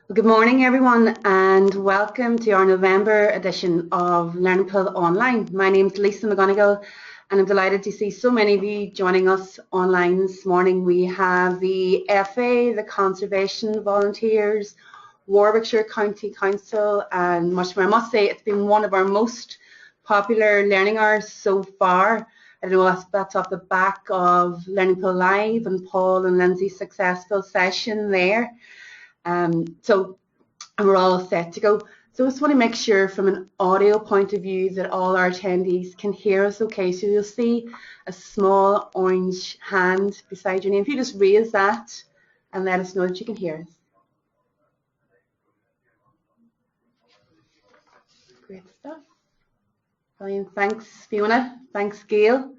Well, good morning, everyone, and welcome to our November edition of Learning Pill Online. My name is Lisa McGonigal, and I'm delighted to see so many of you joining us online this morning. We have the FA, the Conservation Volunteers, Warwickshire County Council, and much more. I must say it's been one of our most popular learning hours so far. I don't know if that's off the back of Learning Pill Live and Paul and Lindsey's successful session there. And we're all set to go. So I just want to make sure from an audio point of view that all our attendees can hear us okay. So you'll see a small orange hand beside your name. If you just raise that and let us know that you can hear us. Great stuff. Brilliant. Thanks, Fiona. Thanks, Gail.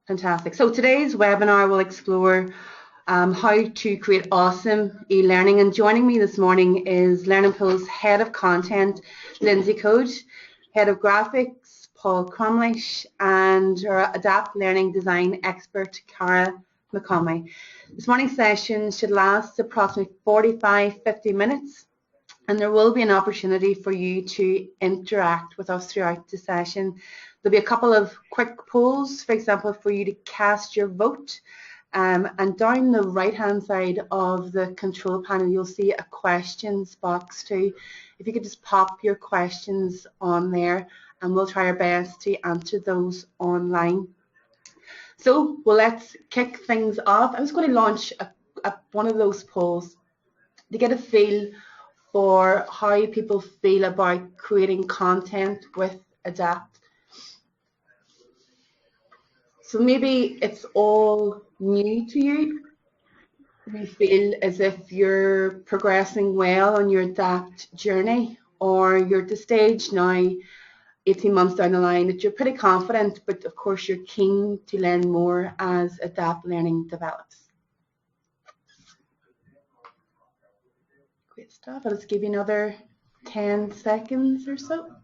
Fantastic. So today's webinar will explore how to create awesome e-learning, and joining me this morning is Learning Pill's Head of Content, Lindsey Coode, Head of Graphics, Paul Crumlish, and our Adapt Learning Design expert, Cara McConway. This morning's session should last approximately 45-50 minutes, and there will be an opportunity for you to interact with us throughout the session. There'll be a couple of quick polls, for example, for you to cast your vote. And down the right-hand side of the control panel, you'll see a questions box too. If you could just pop your questions on there, and we'll try our best to answer those online. So, well, let's kick things off. I was going to launch one of those polls to get a feel for how people feel about creating content with Adapt. So maybe it's all new to you. You feel as if you're progressing well on your Adapt journey, or you're at the stage now, 18 months down the line, that you're pretty confident, but of course you're keen to learn more as Adapt learning develops. Great stuff. I'll just give you another 10 seconds or so.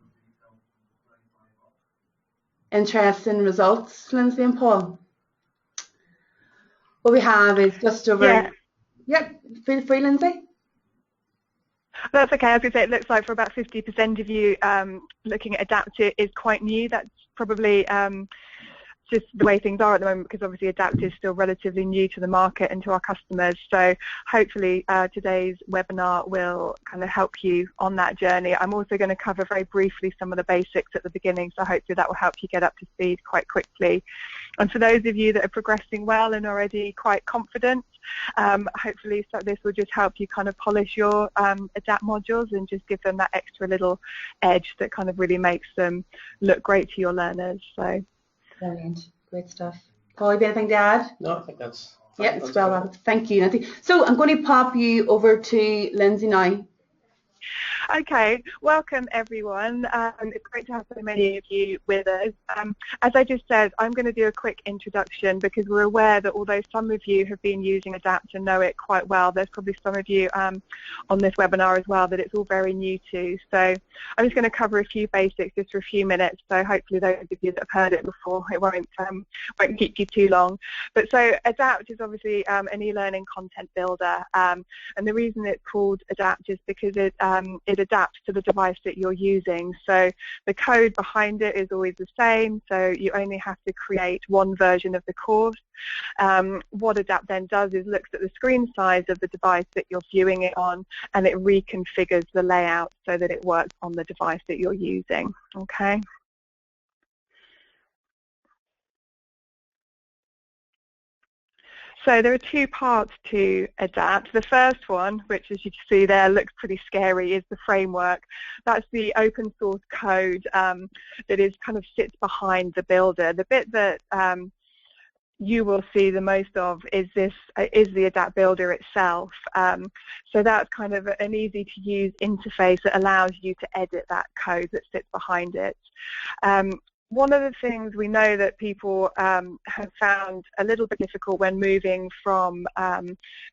Interesting results, Lindsey and Paul. What we have is just over. Yeah. Yep, feel free, Lindsey. That's okay. As I say, it looks like for about 50% of you, looking at Adapt is quite new. That's probably just the way things are at the moment, because obviously Adapt is still relatively new to the market and to our customers. So hopefully today's webinar will kind of help you on that journey. I'm also going to cover very briefly some of the basics at the beginning, so hopefully that will help you get up to speed quite quickly. And for those of you that are progressing well and already quite confident, hopefully this will just help you kind of polish your Adapt modules and just give them that extra little edge that kind of really makes them look great to your learners. So. Brilliant, great stuff. Paul, you have anything to add? No, I think that's. Yeah, it's well added. Thank you, Lindsey. So I'm going to pop you over to Lindsey now. Okay, welcome everyone. It's great to have so many of you with us. As I just said, I'm going to do a quick introduction because we're aware that although some of you have been using Adapt and know it quite well, there's probably some of you on this webinar as well that it's all very new to. So I'm just going to cover a few basics just for a few minutes, so hopefully those of you that have heard it before, it won't keep you too long. But so Adapt is obviously an e-learning content builder, and the reason it's called Adapt is because it adapts to the device that you're using. So the code behind it is always the same, so you only have to create one version of the course. What Adapt then does is looks at the screen size of the device that you're viewing it on, and it reconfigures the layout so that it works on the device that you're using. Okay. So there are two parts to Adapt. The first one, which as you can see there looks pretty scary, is the framework. That's the open source code that is kind of sits behind the builder. The bit that you will see the most of is the Adapt builder itself. So that's kind of an easy to use interface that allows you to edit that code that sits behind it. One of the things we know that people have found a little bit difficult when moving from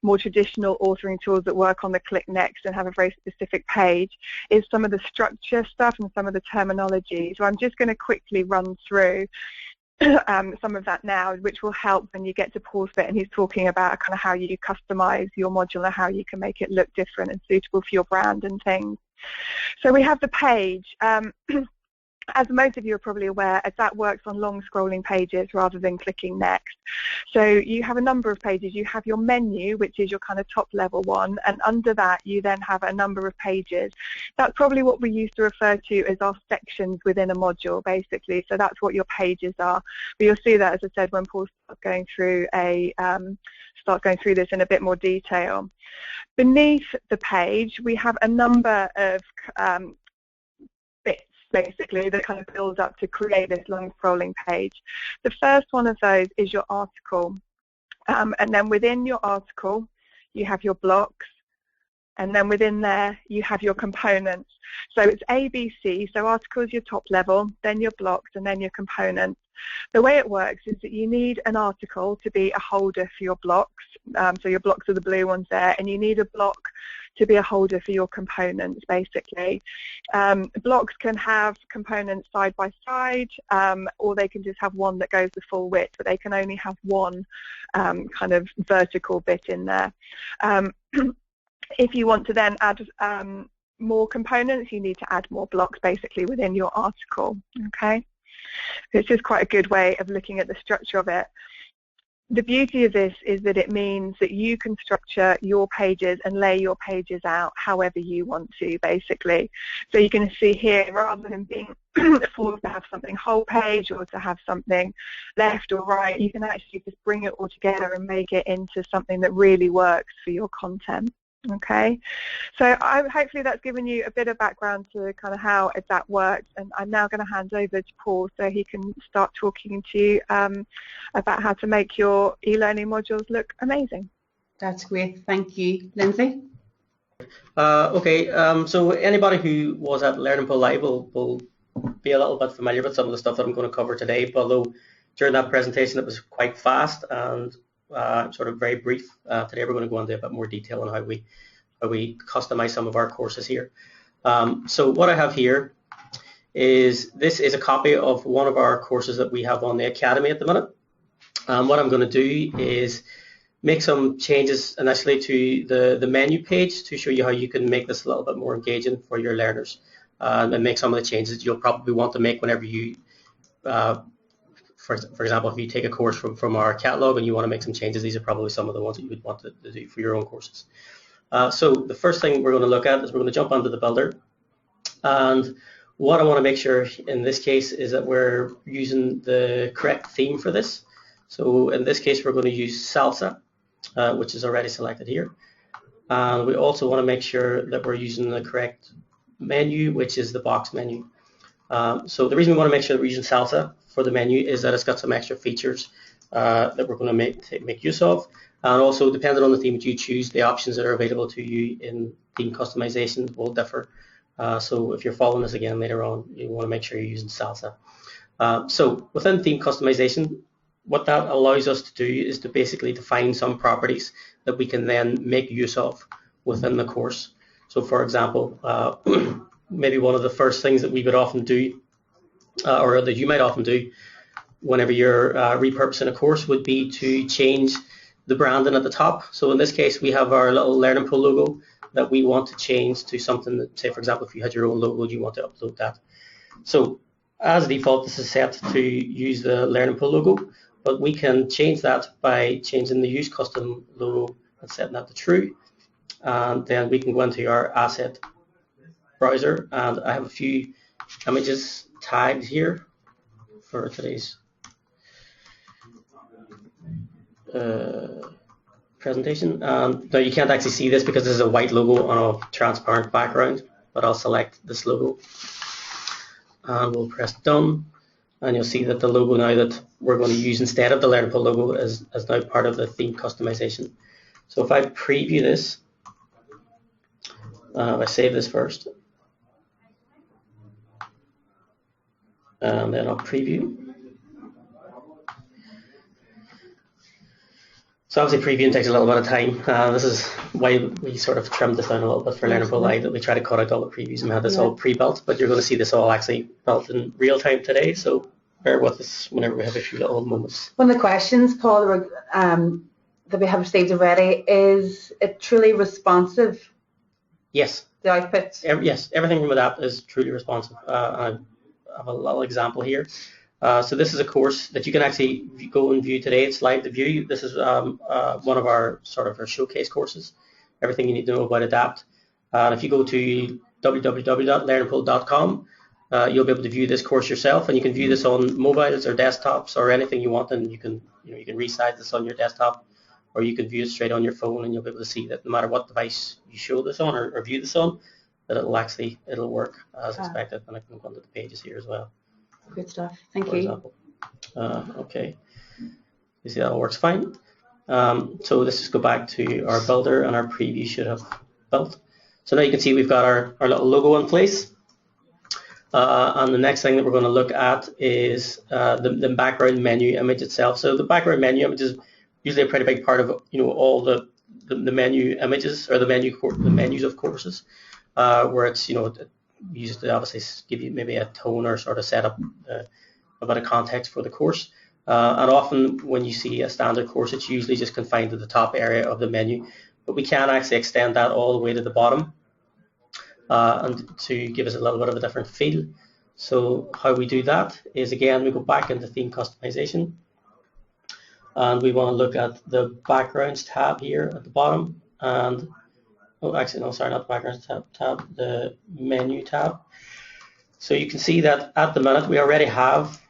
more traditional authoring tools that work on the click next and have a very specific page is some of the structure stuff and some of the terminology. So I'm just going to quickly run through. some of that now, which will help when you get to Paul's bit and he's talking about kind of how you customize your module and how you can make it look different and suitable for your brand and things. So we have the page. As most of you are probably aware, that works on long scrolling pages rather than clicking next. So you have a number of pages. You have your menu, which is your kind of top level one, and under that you then have a number of pages. That's probably what we used to refer to as our sections within a module, basically. So that's what your pages are. But you'll see that, as I said, when Paul starts going through this in a bit more detail. Beneath the page, we have a number of bits, basically, that kind of build up to create this long scrolling page. The first one of those is your article, and then within your article you have your blocks, and then within there you have your components. So it's ABC, so article is your top level, then your blocks, and then your components. The way it works is that you need an article to be a holder for your blocks, so your blocks are the blue ones there, and you need a block to be a holder for your components, basically. Blocks can have components side by side, or they can just have one that goes the full width, but they can only have one kind of vertical bit in there. If you want to then add more components, you need to add more blocks, basically, within your article, okay? It's just quite a good way of looking at the structure of it. The beauty of this is that it means that you can structure your pages and lay your pages out however you want to, basically. So you can see here, rather than being forced to have something whole page or to have something left or right, you can actually just bring it all together and make it into something that really works for your content. Okay, so hopefully that's given you a bit of background to kind of how that works, and I'm now going to hand over to Paul so he can start talking to you about how to make your e-learning modules look amazing. That's great, thank you. Lindsey? So anybody who was at Learning Pool Live will be a little bit familiar with some of the stuff that I'm going to cover today, but although during that presentation it was quite fast and sort of very brief. Today we're going to go into a bit more detail on how we customize some of our courses here. So what I have here is, this is a copy of one of our courses that we have on the Academy at the minute. What I'm going to do is make some changes initially to the menu page to show you how you can make this a little bit more engaging for your learners, and make some of the changes you'll probably want to make whenever you for example, if you take a course from our catalog and you want to make some changes, these are probably some of the ones that you would want to do for your own courses. So the first thing we're going to look at is we're going to jump onto the builder, and what I want to make sure in this case is that we're using the correct theme for this. So in this case we're going to use Salsa, which is already selected here, and we also want to make sure that we're using the correct menu, which is the box menu. So the reason we want to make sure that we're using Salsa for the menu is that it's got some extra features that we're going to make use of, and also depending on the theme that you choose, the options that are available to you in theme customization will differ. So if you're following this again later on, you want to make sure you're using Salsa. So within theme customization, what that allows us to do is to basically define some properties that we can then make use of within the course. So for example, maybe one of the first things that we would often do, or that you might often do whenever you're repurposing a course, would be to change the branding at the top. So in this case we have our little Learning Pool logo that we want to change to something that, say for example, if you had your own logo, you want to upload that. So as default this is set to use the Learning Pool logo, but we can change that by changing the use custom logo and setting that to true, and then we can go into our asset browser, and I have a few images tagged here for today's presentation. Now you can't actually see this because this is a white logo on a transparent background, but I'll select this logo and we'll press done, and you'll see that the logo now that we're going to use instead of the Learning Pool logo is now part of the theme customization. So if I preview this, I save this first, and then I'll preview. So obviously previewing takes a little bit of time. This is why we sort of trimmed this down a little bit for Learning Pool Live, that we try to cut out all the previews and we had this all pre-built, but you're going to see this all actually built in real time today, so bear with us whenever we have a few little moments. One of the questions, Paul, that we have received already, is it truly responsive? Yes. The output? Yes, everything from the app is truly responsive. I have a little example here. So this is a course that you can actually go and view today. It's live to view. This is one of our our showcase courses. Everything you need to know about Adapt. And if you go to www.learningpool.com, you'll be able to view this course yourself, and you can view this on mobiles or desktops or anything you want, and you can resize this on your desktop, or you can view it straight on your phone, and you'll be able to see that no matter what device you show this on or view this on, that it'll work as expected. And I can go into the pages here as well. Good stuff. Thank for you. Example. Okay, you see that all works fine. So let's just go back to our builder, and our preview should have built. So now you can see we've got our little logo in place. And the next thing that we're going to look at is the background menu image itself. So the background menu image is usually a pretty big part of all the menu images, or the menus of courses, where it's it used to obviously give you maybe a tone or sort of set up a bit of context for the course. And often when you see a standard course, it's usually just confined to the top area of the menu, but we can actually extend that all the way to the bottom, and to give us a little bit of a different feel. So how we do that is, again, we go back into theme customization, and we want to look at the backgrounds tab here at the bottom, and not the backgrounds tab, the menu tab. So you can see that at the minute we already have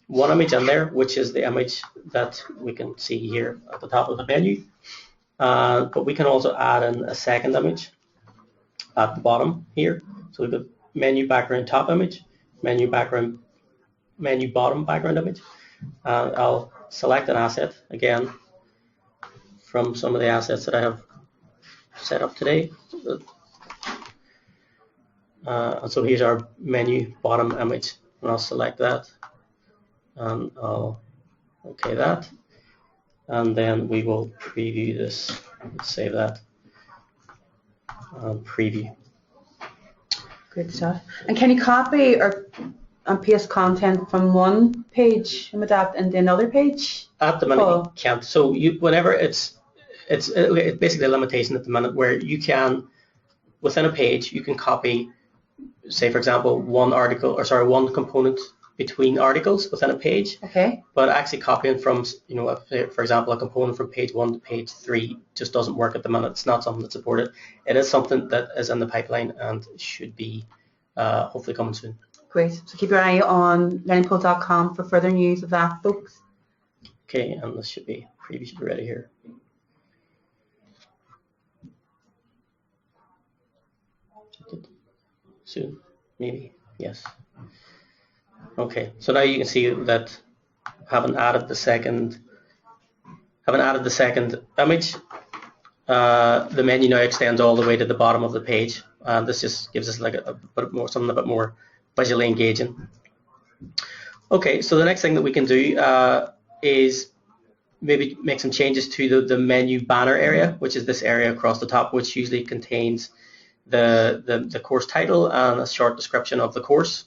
one image in there, which is the image that we can see here at the top of the menu, but we can also add in a second image at the bottom here. So we've got menu background top image, menu bottom background image. I'll select an asset again from some of the assets that I have set up today. And so here's our menu bottom image, and I'll select that, and I'll OK that, and then we will preview this. Let's save that and preview. Good stuff. And can you copy and paste content from one page from Adapt into another page? At the minute, you can't. So whenever it's basically a limitation at the minute, where you can, within a page, you can copy, say for example, one component between articles within a page. Okay. But actually copying from, for example, a component from page 1 to page 3 just doesn't work at the minute. It's not something that's supported. It is something that is in the pipeline and should be hopefully coming soon. Great. So keep your eye on learningpool.com for further news of that, folks. Okay, and this preview should be ready here. Soon, maybe, yes. Okay, so now you can see that having added the second image, the menu now extends all the way to the bottom of the page, and this just gives us like something a bit more visually engaging. Okay, so the next thing that we can do is maybe make some changes to the menu banner area, which is this area across the top, which usually contains the course title and a short description of the course.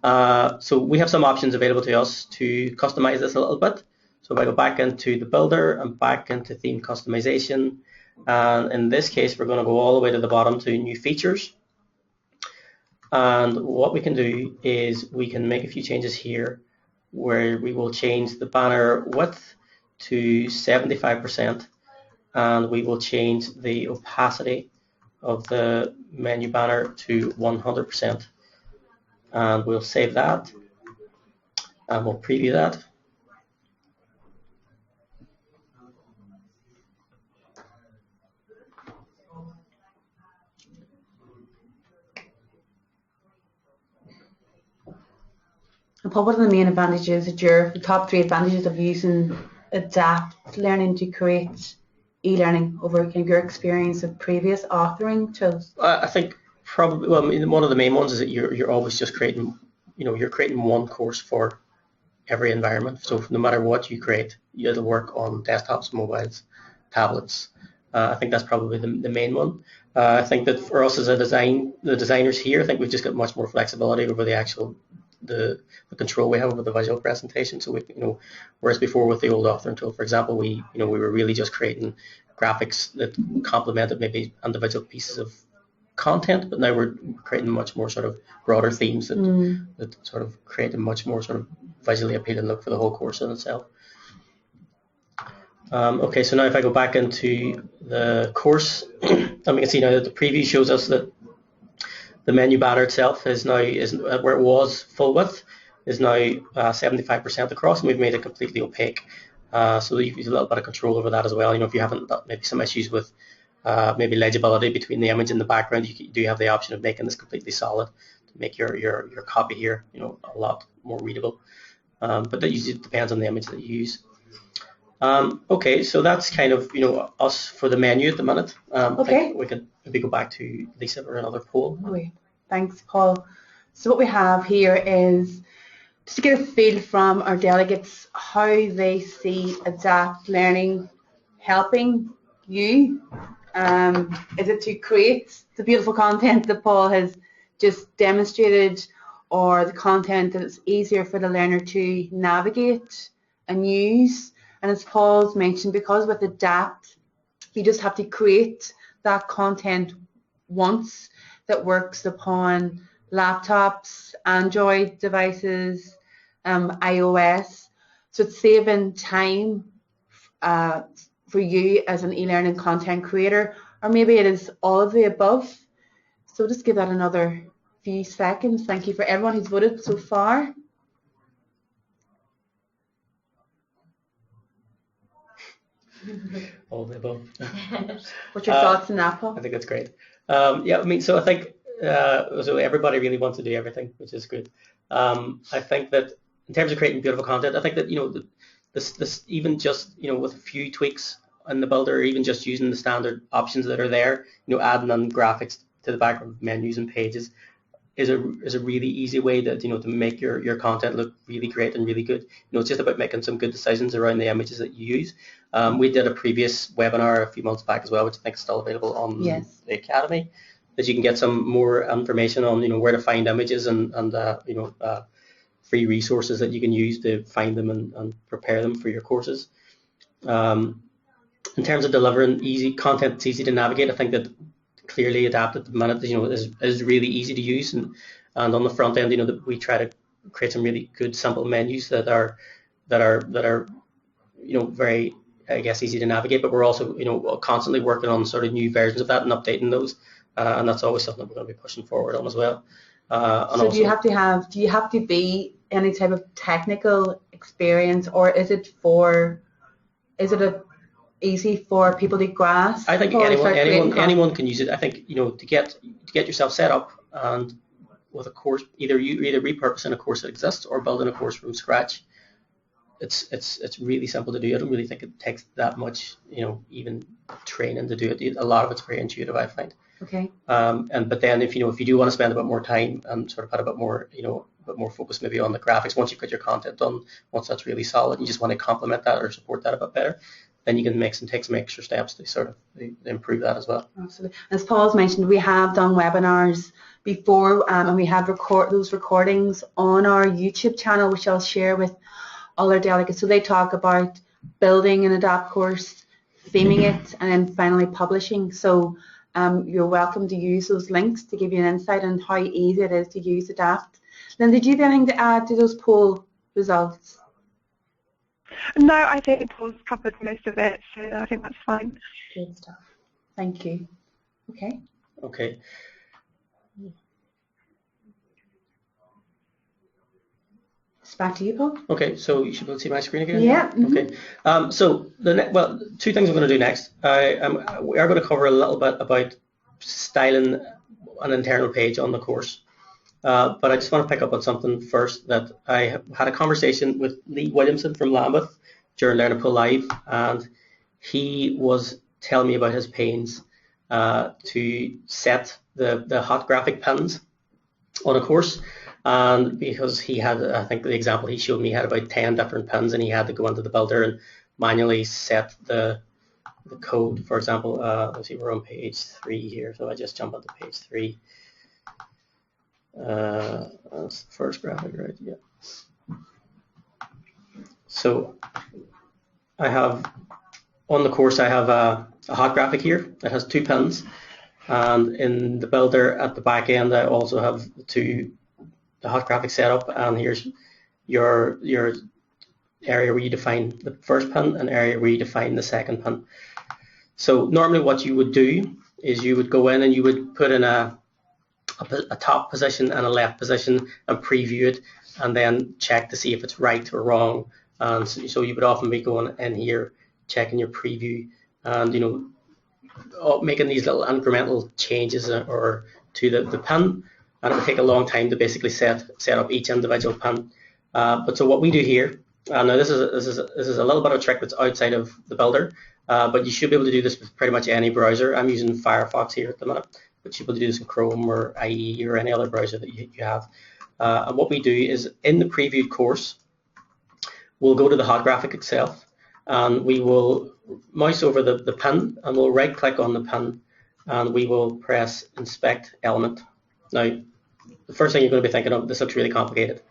So we have some options available to us to customize this a little bit. So if I go back into the builder and back into theme customization, and in this case we're going to go all the way to the bottom to new features. And what we can do is we can make a few changes here, where we will change the banner width to 75%, and we will change the opacity of the menu banner to 100%. And we'll save that, and we'll preview that. And Paul, what are the main advantages the top 3 advantages of using Adapt Learning to create e-learning over your experience of previous authoring tools? I think probably, one of the main ones is that you're always just creating, you're creating one course for every environment. So no matter what you create, it'll work on desktops, mobiles, tablets. I think that's probably the main one. I think that for us as the designers here, I think we've just got much more flexibility over the actual the control we have over the visual presentation. So we, whereas before with the old authoring tool, for example, we were really just creating graphics that complemented maybe individual pieces of content, but now we're creating much more sort of broader themes that sort of create a much more sort of visually appealing look for the whole course in itself. Okay, so now if I go back into the course, and we can see now that the preview shows us that the menu banner itself is now where it was full width is now 75% across, and we've made it completely opaque. So you've a little bit of control over that as well. If you haven't maybe some issues with maybe legibility between the image and the background, you do have the option of making this completely solid to make your copy here a lot more readable. But that usually depends on the image that you use. Okay, so that's kind of us for the menu at the minute. Okay. I think we could maybe go back to Lisa for another poll. Okay. Thanks, Paul. So what we have here is just to get a feel from our delegates how they see adapt learning helping you. Is it to create the beautiful content that Paul has just demonstrated, or the content that it's easier for the learner to navigate and use? And as Paul's mentioned, because with Adapt, you just have to create that content once that works upon laptops, Android devices, iOS. So it's saving time for you as an e-learning content creator, or maybe it is all of the above. So just give that another few seconds. Thank you for everyone who's voted so far. All of the above. What's your thoughts on that, Paul? I think that's great. Yeah, I mean, so I think so everybody really wants to do everything, which is good. I think that in terms of creating beautiful content, I think that this even just with a few tweaks in the builder, or even just using the standard options that are there, adding on graphics to the background menus and pages is a really easy way to make your content look really great and really good. It's just about making some good decisions around the images that you use. We did a previous webinar a few months back as well, which I think is still available on the Academy, that you can get some more information on where to find images and free resources that you can use to find them and prepare them for your courses. In terms of delivering easy content that's easy to navigate, I think that clearly Adapt at the minute is really easy to use, and on the front end that we try to create some really good simple menus that are very, I guess, easy to navigate, but we're also constantly working on sort of new versions of that and updating those, and that's always something that we're going to be pushing forward on as well. So do you have to be any type of technical experience, or is it easy for people to grasp? I think anyone can use it. I think to get yourself set up and with a course, either repurposing a course that exists or building a course from scratch. It's really simple to do. I don't really think it takes that much even training to do it. A lot of it's very intuitive, I find. Okay. But then if you do want to spend a bit more time and sort of put a bit more focus maybe on the graphics, once you've got your content done, once that's really solid, you just want to complement that or support that a bit better, then you can take some extra steps to sort of improve that as well. Absolutely. As Paul's mentioned, we have done webinars before, and we have those recordings on our YouTube channel, which I'll share with all our delegates. So they talk about building an Adapt course, theming it, and then finally publishing. So you're welcome to use those links to give you an insight on how easy it is to use Adapt. Then did you have anything to add to those poll results? No, I think Paul's covered most of it, so I think that's fine. Good stuff. Thank you. Okay. Okay. It's back to you, Paul. Okay, so you should be able to see my screen again? Yeah. Mm-hmm. Okay. So two things I'm going to do next. We are going to cover a little bit about styling an internal page on the course. But I just want to pick up on something first, that I had a conversation with Lee Williamson from Lambeth during Learning Live, and he was telling me about his pains to set the hot graphic pins on a course, and because he had, I think the example he showed me had about 10 different pins, and he had to go into the builder and manually set the code. For example, let's see, we're on page 3 here, so I just jump onto page 3. That's the first graphic, right? Yeah. So I have, on the course, I have a hot graphic here that has 2 pins, and in the builder at the back end I also have the hot graphic setup, and here's your area where you define the first pin and area where you define the second pin. So normally what you would do is you would go in and you would put in a top position and a left position and preview it, and then check to see if it's right or wrong. And so you would often be going in here, checking your preview, and making these little incremental changes or to the pin, and it would take a long time to basically set up each individual pin. But so what we do here, now this is a little bit of a trick that's outside of the builder, but you should be able to do this with pretty much any browser. I'm using Firefox here at the minute, but you should be able to do this in Chrome or IE or any other browser that you have. And what we do is, in the previewed course, we'll go to the hot graphic itself, and we will mouse over the pin, and we'll right click on the pin, and we will press inspect element. Now, the first thing you're going to be thinking of, this looks really complicated,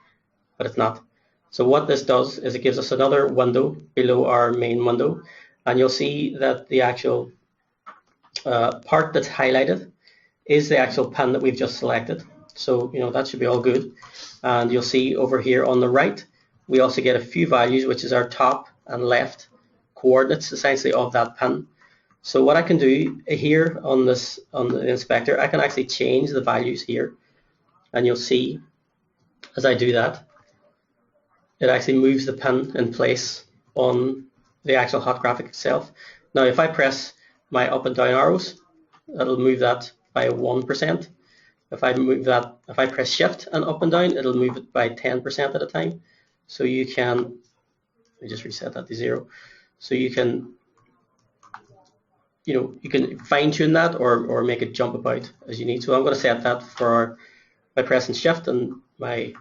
but it's not. So what this does is it gives us another window below our main window, and you'll see that the actual part that's highlighted is the actual pin that we've just selected. So that should be all good. And you'll see over here on the right, we also get a few values, which is our top and left coordinates essentially of that pin. So what I can do here on the inspector, I can actually change the values here, and you'll see as I do that, it actually moves the pin in place on the actual hot graphic itself. Now if I press my up and down arrows, that'll move that by 1%. If I press shift and up and down, it'll move it by 10% at a time. So you can, let me just reset that to 0. So you can, you can fine tune that or make it jump about as you need. So I'm going to set that by pressing shift and my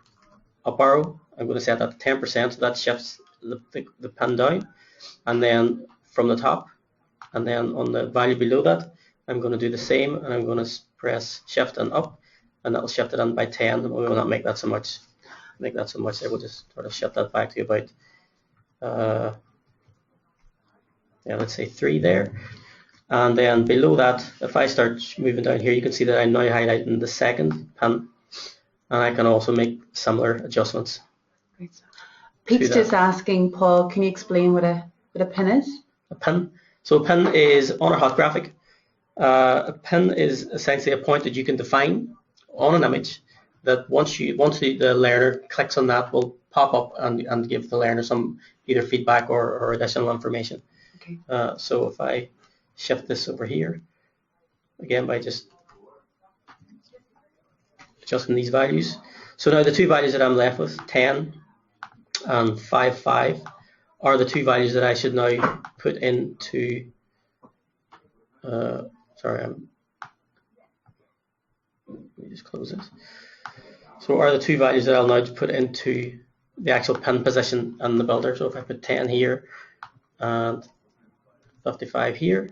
up arrow, I'm going to set that to 10%, so that shifts the pin down, and then from the top, and then on the value below that, I'm going to do the same, and I'm going to press shift and up, and that'll shift it in by 10. We will not make that so much there. We'll just sort of shift that back to about let's say 3 there. And then below that, if I start moving down here, you can see that I'm now highlighting the second pin, and I can also make similar adjustments. Pete's just asking, Paul, can you explain what a pin is? A pin. So a pin is on a hot graphic. A pin is essentially a point that you can define on an image that once the learner clicks on that, will pop up and give the learner some either feedback or additional information. Okay. So if I shift this over here, again by just adjusting these values. So now the two values that I'm left with, 10 and 5.5, are the two values that I should now put into, let me just close this. So are the two values that I'll now put into the actual pin position in the builder. So if I put 10 here and 55 here,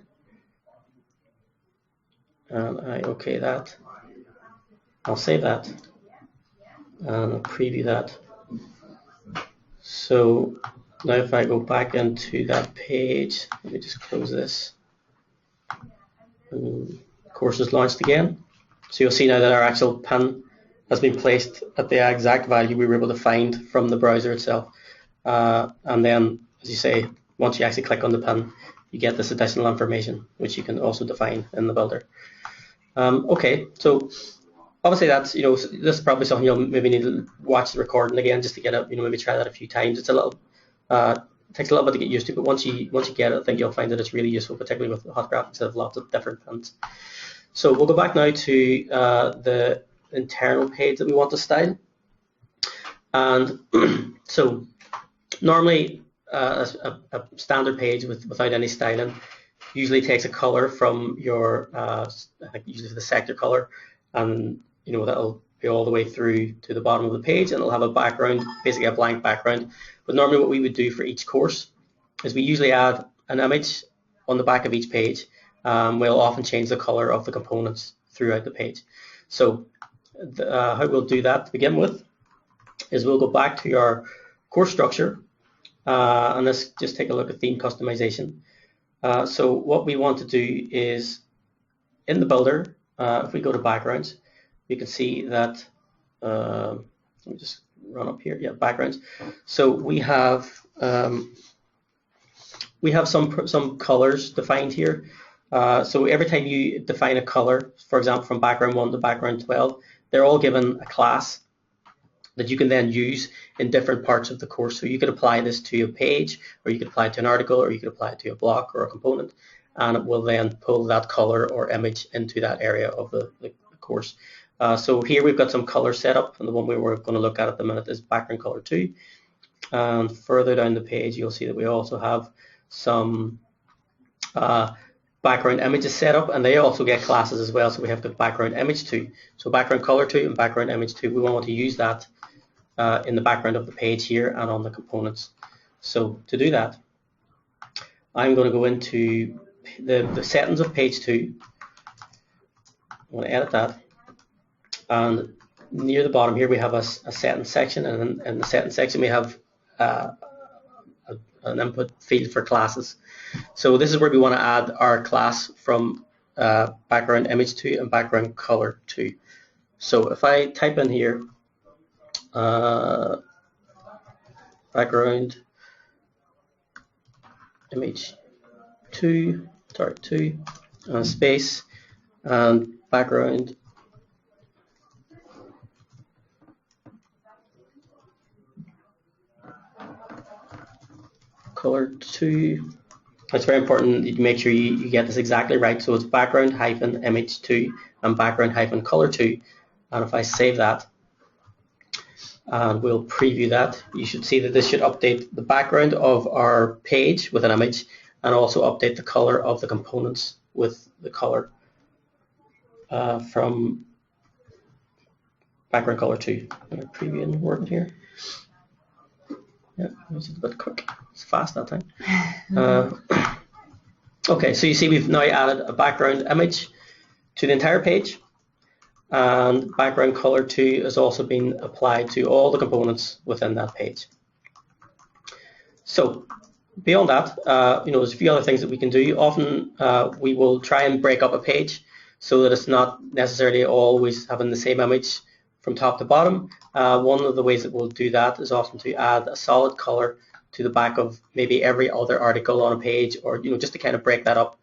and I OK that, I'll save that, and I'll preview that. So now if I go back into that page, let me just close this. And the course is launched again. So you'll see now that our actual pin has been placed at the exact value we were able to find from the browser itself. And then, as you say, once you actually click on the pin, you get this additional information, which you can also define in the builder. Okay, so obviously that's, this is probably something you'll maybe need to watch the recording again just to get it, maybe try that a few times. It's a little, takes a little bit to get used to, but once you get it, I think you'll find that it's really useful, particularly with hot graphics that have lots of different pins. So we'll go back now to the internal page that we want to style. And so normally a standard page without any styling usually takes a color from your, I think usually the sector color, and that'll be all the way through to the bottom of the page, and it'll have a background, basically a blank background. But normally what we would do for each course is we usually add an image on the back of each page. We'll often change the color of the components throughout the page. So how we'll do that to begin with is we'll go back to our course structure, and let's just take a look at theme customization. So what we want to do is, in the builder, if we go to backgrounds, you can see that, let me just run up here, yeah, backgrounds. So we have some colors defined here. So every time you define a color, for example, from background 1 to background 12, they're all given a class that you can then use in different parts of the course. So you could apply this to a page, or you could apply it to an article, or you could apply it to a block or a component, and it will then pull that color or image into that area of the course. So here we've got some color set up, and the one we were going to look at the minute is background color 2. And further down the page, you'll see that we also have some background images set up, and they also get classes as well. So we have the background image 2. So background color 2 and background image 2, we want to use that in the background of the page here and on the components. So to do that, I'm going to go into the settings of page 2. I'm going to edit that, and near the bottom here we have a settings section, and in the settings section we have an input field for classes. So this is where we want to add our class from background image 2 and background color 2. So if I type in here background image 2, space, and background color 2. It's very important that you make sure you get this exactly right. So it's background hyphen image 2 and background hyphen color 2. And if I save that and we'll preview that, you should see that this should update the background of our page with an image, and also update the color of the components with the color from background color 2. I'm going to preview and work it here. Yeah, it's a bit quick. It's fast that time. Okay, so you see we've now added a background image to the entire page, and background color 2 has also been applied to all the components within that page. So beyond that, there's a few other things that we can do. Often we will try and break up a page so that it's not necessarily always having the same image from top to bottom. One of the ways that we'll do that is often to add a solid color to the back of maybe every other article on a page, or just to kind of break that up.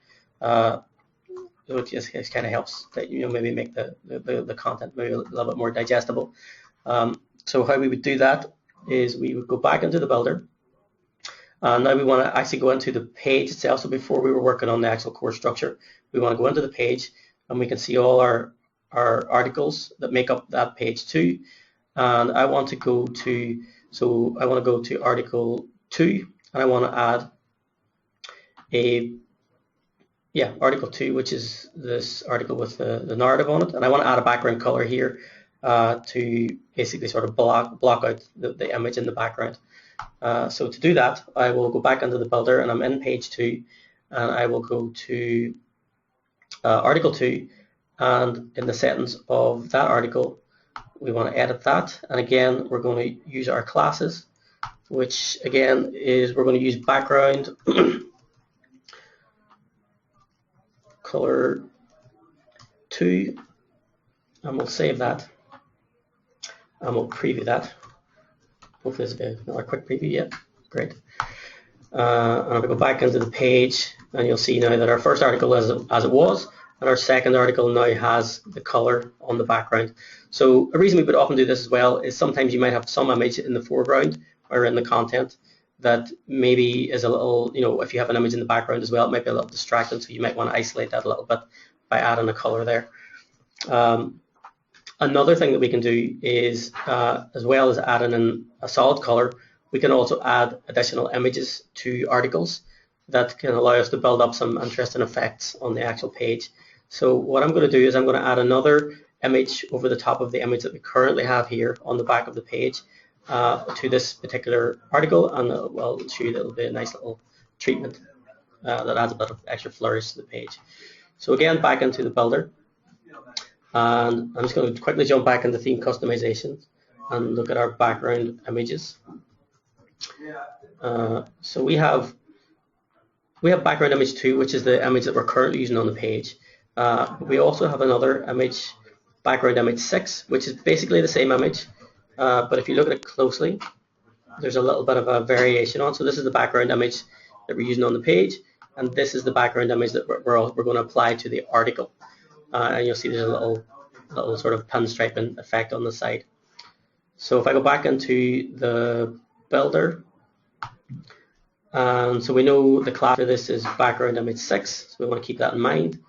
It just kind of helps that maybe make the content maybe a little bit more digestible. So how we would do that is we would go back into the builder. Now we want to actually go into the page itself. So before we were working on the actual course structure, we want to go into the page, and we can see all our articles that make up that page 2. And I want to go to article 2, and I want to add article 2, which is this article with the narrative on it, and I want to add a background color here to basically sort of block out the image in the background. So to do that, I will go back into the builder, and I'm in page 2, and I will go to article 2, and in the settings of that article, we want to edit that, and again we're going to use our classes, which again is we're going to use background color 2, and we'll save that, and we'll preview that. Hopefully this will be another quick preview. Yeah, great. And I'll go back into the page, and you'll see now that our first article is as it was, and our second article now has the color on the background. So a reason we would often do this as well is sometimes you might have some image in the foreground or in the content that maybe is a little, if you have an image in the background as well, it might be a little distracting, so you might want to isolate that a little bit by adding a color there. Another thing that we can do is, as well as adding in a solid color, we can also add additional images to articles that can allow us to build up some interesting effects on the actual page. So what I'm going to do is I'm going to add another image over the top of the image that we currently have here on the back of the page to this particular article, and I'll show you that it'll be a nice little treatment that adds a bit of extra flourish to the page. So again, back into the builder, And I'm just going to quickly jump back into theme customization and look at our background images. So we have background image 2, which is the image that we're currently using on the page. We also have another image, background image 6, which is basically the same image, but if you look at it closely, there's a little bit of a variation on. So this is the background image that we're using on the page, and this is the background image that we're going to apply to the article. And you'll see there's a little sort of pinstriping effect on the side. So if I go back into the builder, and so we know the class for this is background image 6, so we want to keep that in mind.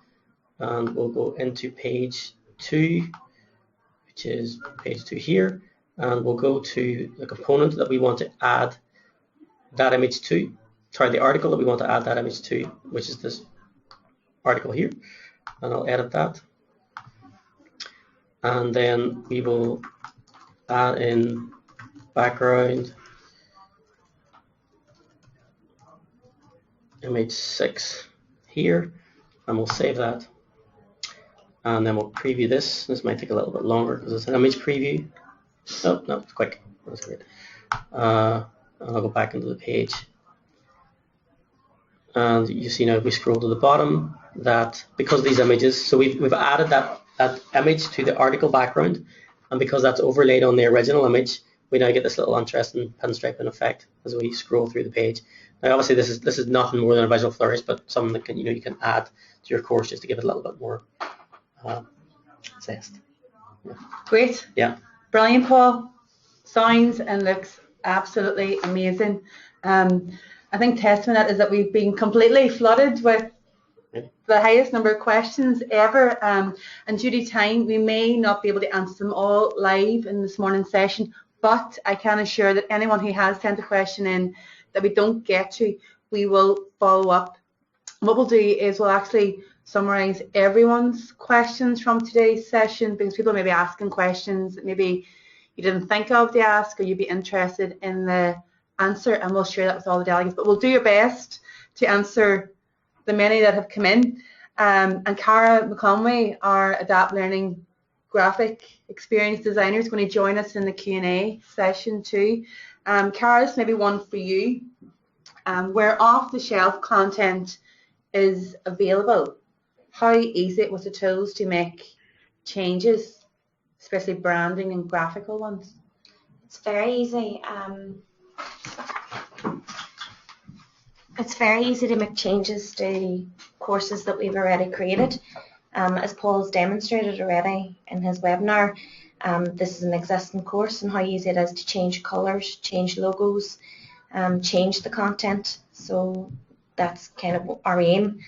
And we'll go into page 2, which is page 2 here, and we'll go to the component that we want to add that image to, the article that we want to add that image to, which is this article here, and I'll edit that. And then we will add in background image 6 here, and we'll save that. And then we'll preview this. This might take a little bit longer because it's an image preview. Oh, no, it's quick. That's great. And I'll go back into the page. And you see now if we scroll to the bottom that because these images, so we've added that image to the article background, and because that's overlaid on the original image, we now get this little interesting pinstriping effect as we scroll through the page. Now obviously this is nothing more than a visual flourish, but something that can, you can add to your course just to give it a little bit more zest. Yeah. Great. Yeah. Brilliant, Paul. Sounds and looks absolutely amazing. I think testament that is that we've been completely flooded with the highest number of questions ever, and due to time we may not be able to answer them all live in this morning's session, but I can assure that anyone who has sent a question in that we don't get to, we will follow up. What we'll do is we'll actually summarize everyone's questions from today's session, because people may be asking questions that maybe you didn't think of to ask, or you'd be interested in the answer, and we'll share that with all the delegates. But we'll do your best to answer the many that have come in. And Cara McConway, our Adapt Learning graphic experience designer, is going to join us in the Q&A session too. Cara, this may be one for you. Where off-the-shelf content is available, how easy it was the tools to make changes, especially branding and graphical ones? It's very easy. It's very easy to make changes to courses that we've already created. As Paul has demonstrated already in his webinar, this is an existing course, and how easy it is to change colours, change logos, change the content. So that's kind of our aim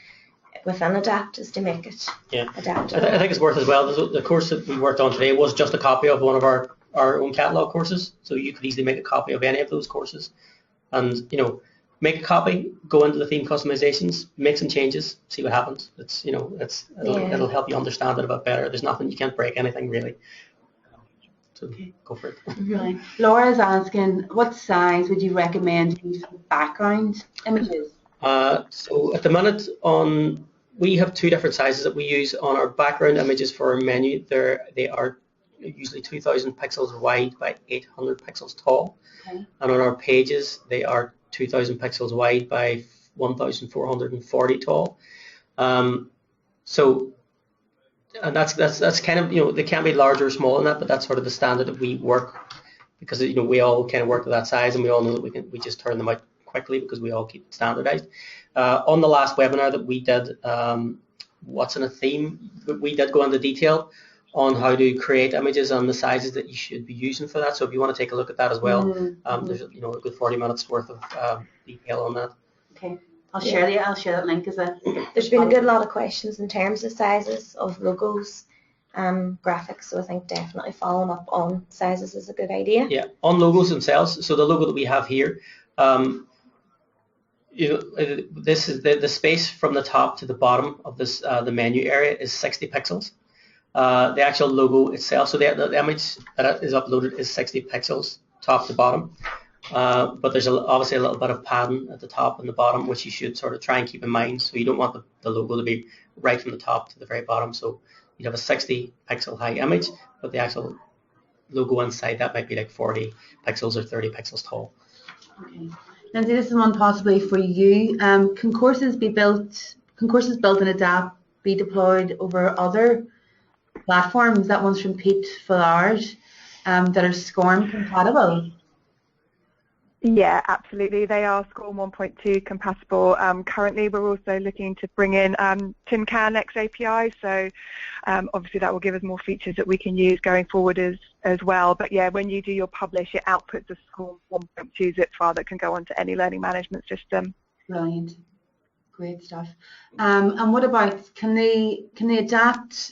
within Adapt, is to make it adaptable. I think it's worth as well. The course that we worked on today was just a copy of one of our own catalogue courses, so you could easily make a copy of any of those courses, and make a copy, go into the theme customizations, make some changes, see what happens. It'll help you understand it a bit better. There's nothing, you can't break anything really. So go for it. Right. Laura's asking, what size would you recommend to use for background images? So at the minute we have two different sizes that we use on our background images for our menu. They are usually 2,000 pixels wide by 800 pixels tall. Okay. And on our pages they are 2,000 pixels wide by 1,440 tall. And that's kind of, they can be larger or smaller than that, but that's sort of the standard that we work, because we all kind of work to that size, and we all know that we just turn them out quickly because we all keep it standardized. On the last webinar that we did, what's in a theme, we did go into detail on how to create images and the sizes that you should be using for that. So if you want to take a look at that as well, there's a good 40 minutes worth of detail on that. Okay, I'll share that link as a. There's been a good lot of questions in terms of sizes of logos, graphics. So I think definitely following up on sizes is a good idea. Yeah, on logos themselves. So the logo that we have here, this is the space from the top to the bottom of this the menu area is 60 pixels. The actual logo itself, so the image that is uploaded is 60 pixels top to bottom, but there's obviously a little bit of padding at the top and the bottom, which you should sort of try and keep in mind. So you don't want the logo to be right from the top to the very bottom. So you'd have a 60 pixel high image, but the actual logo inside that might be like 40 pixels or 30 pixels tall. Okay. Lindsey, this is one possibly for you. Can courses built in Adapt be deployed over other platforms? That one's from Pete Fillard, that are SCORM compatible. Yeah, absolutely. They are SCORM 1.2 compatible. Currently, we're also looking to bring in Tin Can X API, so obviously that will give us more features that we can use going forward as well. But yeah, when you do your publish, it outputs a SCORM 1.2 zip file that can go onto any learning management system. Brilliant. Great stuff. And what about, can they adapt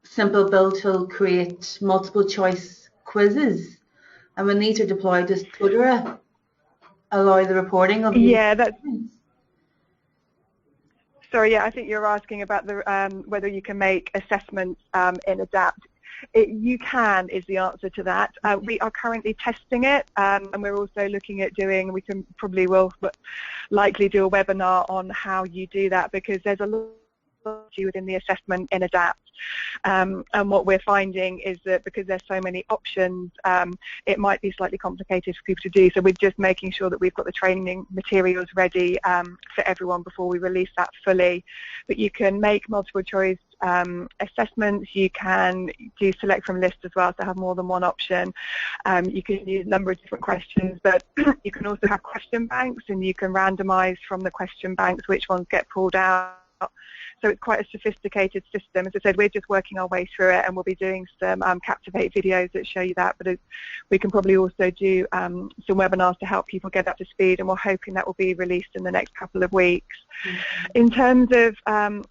simple build tool create multiple choice quizzes? And when these are deployed, does Coode allow the reporting of these? Yeah, that's. Sorry, yeah, I think you're asking about the whether you can make assessments in Adapt. You can is the answer to that. We are currently testing it, and we're also looking at doing. We can probably will likely do a webinar on how you do that, because there's a lot within the assessment in Adapt. And what we're finding is that because there's so many options, it might be slightly complicated for people to do. So we're just making sure that we've got the training materials ready for everyone before we release that fully. But you can make multiple choice assessments. You can do select from list as well, so have more than one option. You can use a number of different questions, but you can also have question banks, and you can randomize from the question banks which ones get pulled out. So it's quite a sophisticated system. As I said, we're just working our way through it, and we'll be doing some Captivate videos that show you that. But we can probably also do some webinars to help people get up to speed, and we're hoping that will be released in the next couple of weeks. Mm-hmm. In terms of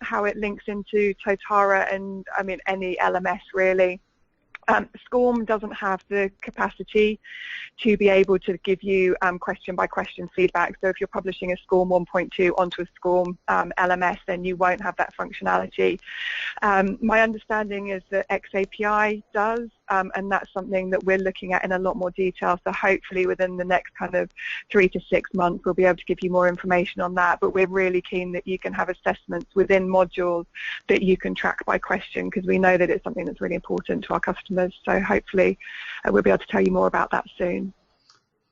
how it links into Totara and, I mean, any LMS really, SCORM doesn't have the capacity to be able to give you question by question feedback. So if you're publishing a SCORM 1.2 onto a SCORM LMS, then you won't have that functionality. My understanding is that XAPI does, and that's something that we're looking at in a lot more detail. So hopefully within the next kind of 3 to 6 months, we'll be able to give you more information on that. But we're really keen that you can have assessments within modules that you can track by question, because we know that it's something that's really important to our customers. So hopefully we'll be able to tell you more about that soon.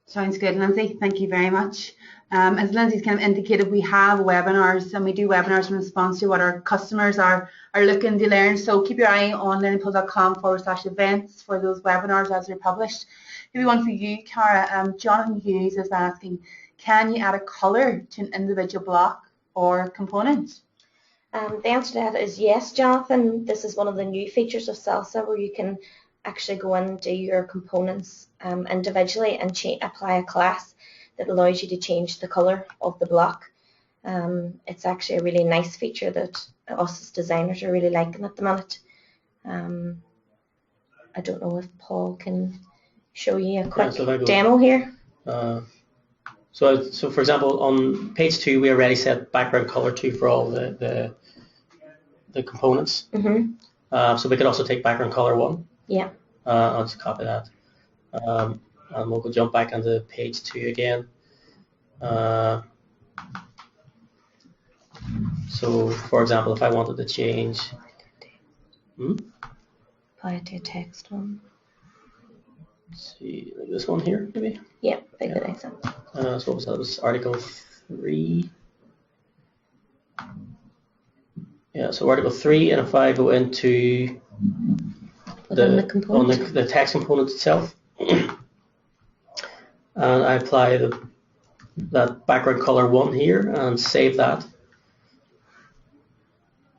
Sounds good, Lindsey. Thank you very much. As Lindsey's kind of indicated, we have webinars, and we do webinars in response to what our customers are looking to learn. So keep your eye on learningpool.com/events for those webinars as they're published. Maybe one for you, Cara. Jonathan Hughes is asking, can you add a colour to an individual block or component? The answer to that is yes, Jonathan. This is one of the new features of Salsa, where you can actually go and do your components individually and apply a class that allows you to change the colour of the block. It's actually a really nice feature that us as designers are really liking at the minute. I don't know if Paul can show you a quick demo here. So for example, on page 2, we already set background colour 2 for all the components. Mm-hmm. So we could also take background colour 1. Yeah. I'll just copy that. And we'll go jump back onto page 2 again. So, for example, if I wanted to change... Apply it to a text one. Let's see, like this one here, maybe? Yeah, pick the next one. So what was that? It was article 3. Yeah, so article 3, and if I go into the text component itself, and I apply that background color 1 here and save that,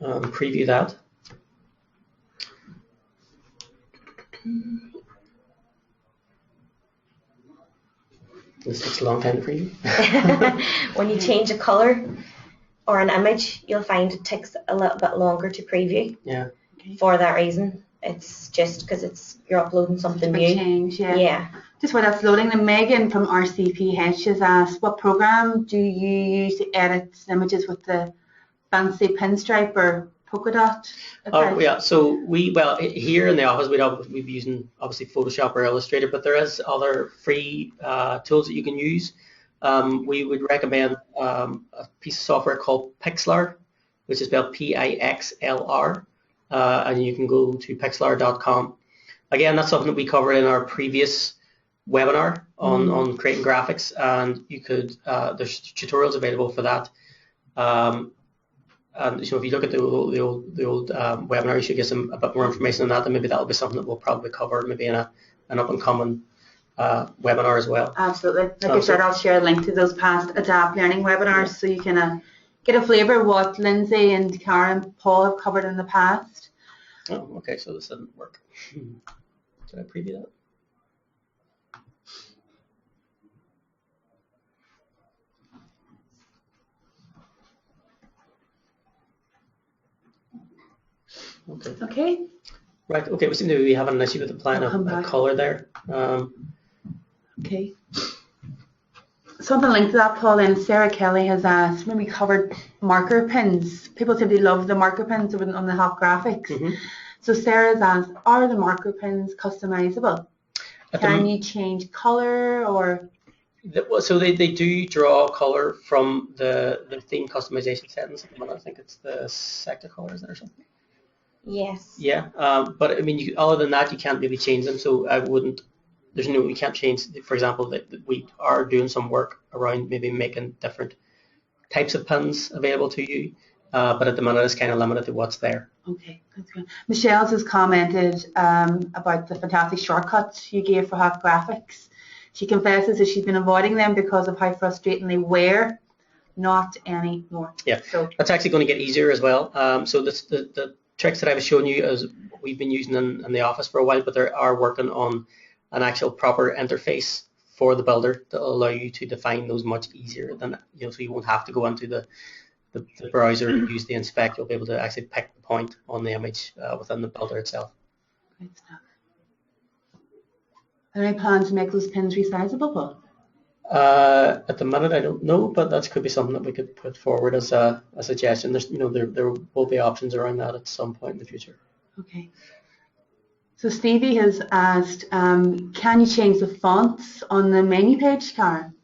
and preview that. This takes a long time to preview. When you change a color or an image, you'll find it takes a little bit longer to preview. Yeah. For that reason. It's just because you're uploading something new. Change, yeah. Just while that's loading, and Megan from RCPH has asked, what program do you use to edit images with the fancy pinstripe or polka dot? Oh yeah, so here in the office we'd be using obviously Photoshop or Illustrator, but there is other free tools that you can use. We would recommend a piece of software called Pixlr, which is spelled Pixlr. and you can go to pixlr.com. Again, that's something that we covered in our previous webinar on creating graphics, and you could there's tutorials available for that. And so if you look at the old webinar, you should get a bit more information on that, and maybe that'll be something that we'll probably cover maybe in an up and coming webinar as well. Absolutely. Like I said, I'll share a link to those past Adapt Learning webinars, so you can get a flavour of what Lindsay and Karen and Paul have covered in the past. Oh, okay, so this didn't work. Did I preview that? Okay. Right, okay, we seem to be having an issue with applying a colour there. Okay. Something linked to that, Paul, and Sarah Kelly has asked when we covered marker pins. People seem to love the marker pins on the hot graphics. So Sarah's asked, are the marker pins customizable? Can you change colour or? So they do draw colour from the theme customization settings at the moment. I think it's the sector colour, is it, or something? Yes. Yeah, but I mean, other than that, you can't really change them. So I wouldn't. You can't change. For example, that we are doing some work around maybe making different types of pins available to you, but at the minute it's kind of limited to what's there. Okay, that's good. Michelle's has commented about the fantastic shortcuts you gave for hot graphics. She confesses that she's been avoiding them because of how frustrating they were. Not anymore. Yeah, so that's actually going to get easier as well. So the tricks that I was showing you is we've been using in the office for a while, but they are working on an actual proper interface for the builder that will allow you to define those much easier than, so you won't have to go into the browser and use the inspect. You'll be able to actually pick the point on the image within the builder itself. Great stuff. Are there any plans to make those pins resizable, Paul? At the minute, I don't know, but that could be something that we could put forward as a suggestion. There's, there will be options around that at some point in the future. Okay. So Stevie has asked, can you change the fonts on the menu page, Karen?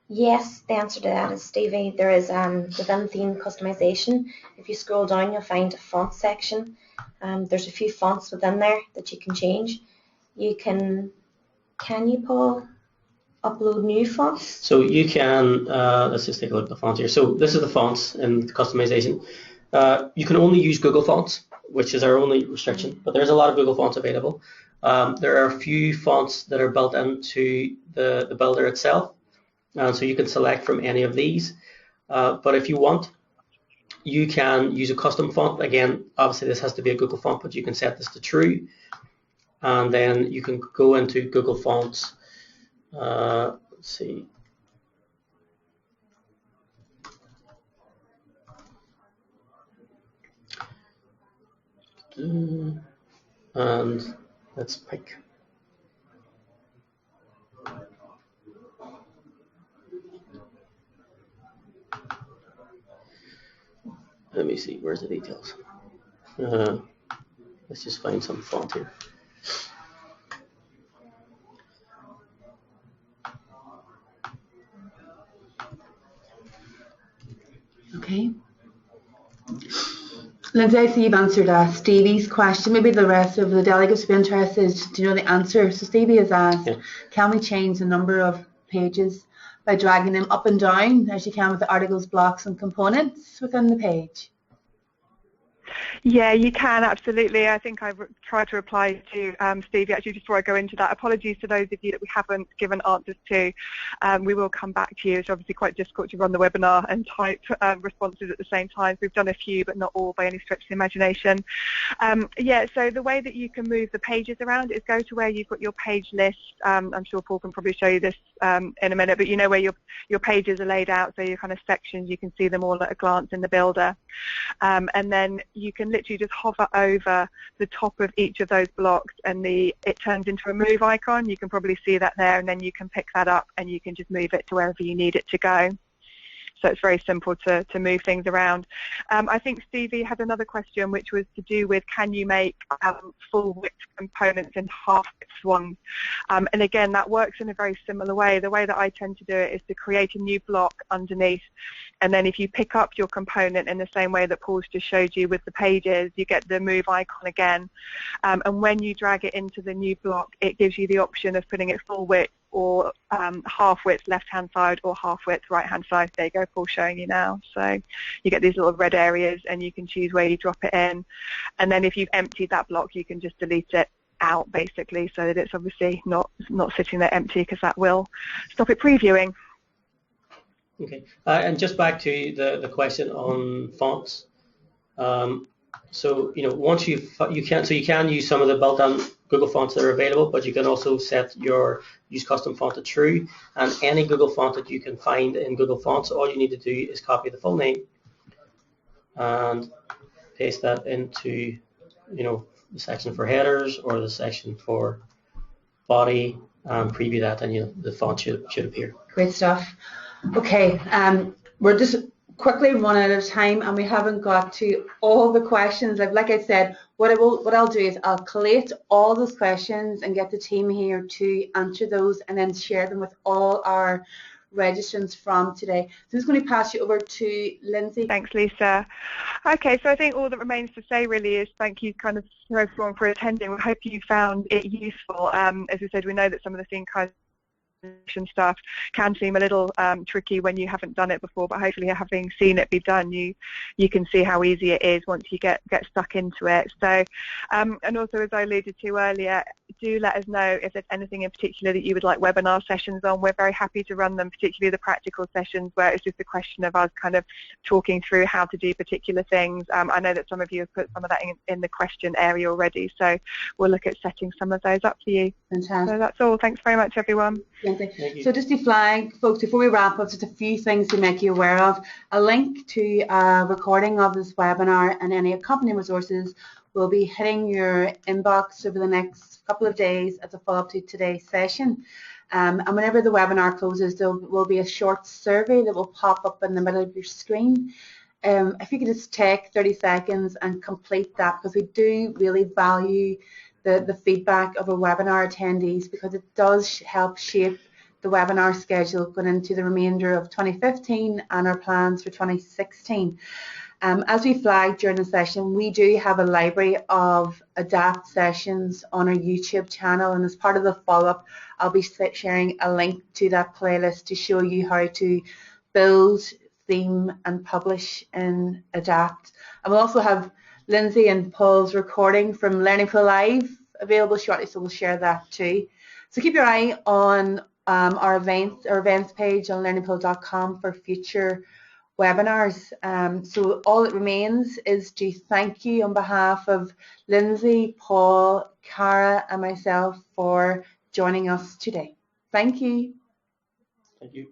Yes, the answer to that is, Stevie, there is within theme customization, if you scroll down, you'll find a font section. There's a few fonts within there that you can change. You can you, Paul, upload new fonts? So you can, let's just take a look at the fonts here. So this is the fonts in the customization. You can only use Google fonts, which is our only restriction, but there's a lot of Google fonts available. There are a few fonts that are built into the builder itself, and so you can select from any of these. But if you want, you can use a custom font. Again, obviously this has to be a Google font, but you can set this to true, and then you can go into Google Fonts. Let's see. And let's pick. Let me see, where's the details? Let's just find some font here. Okay. Lindsay, I see you've answered Stevie's question. Maybe the rest of the delegates would be interested to know the answer. So Stevie has asked, can we change the number of pages by dragging them up and down as you can with the articles, blocks and components within the page? Yeah, you can, absolutely. I think I tried to reply to Stevie actually just before I go into that. Apologies to those of you that we haven't given answers to. We will come back to you. It's obviously quite difficult to run the webinar and type responses at the same time. We've done a few, but not all by any stretch of the imagination. Yeah, so the way that you can move the pages around is go to where you've got your page list. I'm sure Paul can probably show you this in a minute, but you know where your pages are laid out, so your kind of sections, you can see them all at a glance in the builder. And then you can literally just hover over the top of each of those blocks and it turns into a move icon. You can probably see that there, and then you can pick that up and you can just move it to wherever you need it to go. So it's very simple to move things around. I think Stevie had another question, which was to do with, can you make full width components in half width ones? And again, that works in a very similar way. The way that I tend to do it is to create a new block underneath, and then if you pick up your component in the same way that Paul's just showed you with the pages, you get the move icon again. And when you drag it into the new block, it gives you the option of putting it full width or half width left-hand side or half width right-hand side. There you go, Paul showing you now. So you get these little red areas and you can choose where you drop it in. And then if you've emptied that block, you can just delete it out basically, so that it's obviously not sitting there empty, because that will stop it previewing. Okay, and just back to the question on fonts. So once you can use some of the built-in Google fonts that are available, but you can also set your use custom font to true, and any Google font that you can find in Google Fonts, all you need to do is copy the full name and paste that into the section for headers or the section for body, and preview that, and the font should appear. Great stuff. Okay, we're just quickly running out of time, and we haven't got to all the questions. Like I said, what I'll do is I'll collate all those questions and get the team here to answer those, and then share them with all our registrants from today. So I'm just going to pass you over to Lindsey. Thanks, Lisa. Okay, so I think all that remains to say really is thank you kind of everyone for attending. We hope you found it useful. As we said, we know that some of the things stuff can seem a little tricky when you haven't done it before, but hopefully having seen it be done, you can see how easy it is once you get stuck into it. So and also, as I alluded to earlier, do let us know if there's anything in particular that you would like webinar sessions on. We're very happy to run them, particularly the practical sessions where it's just a question of us kind of talking through how to do particular things. I know that some of you have put some of that in the question area already, so we'll look at setting some of those up for you. Fantastic. So that's all. Thanks very much, everyone. So just to flag, folks, before we wrap up, just a few things to make you aware of. A link to a recording of this webinar and any accompanying resources will be hitting your inbox over the next couple of days as a follow-up to today's session. And whenever the webinar closes, there will be a short survey that will pop up in the middle of your screen. If you could just take 30 seconds and complete that, because we do really value the feedback of our webinar attendees, because it does help shape the webinar schedule going into the remainder of 2015 and our plans for 2016. As we flagged during the session, we do have a library of ADAPT sessions on our YouTube channel, and as part of the follow-up, I'll be sharing a link to that playlist to show you how to build, theme and publish in ADAPT. And we'll also have Lindsey and Paul's recording from Learning Pool Live available shortly, so we'll share that too. So keep your eye on our events page on learningpool.com for future webinars. So all that remains is to thank you on behalf of Lindsey, Paul, Cara and myself for joining us today. Thank you. Thank you.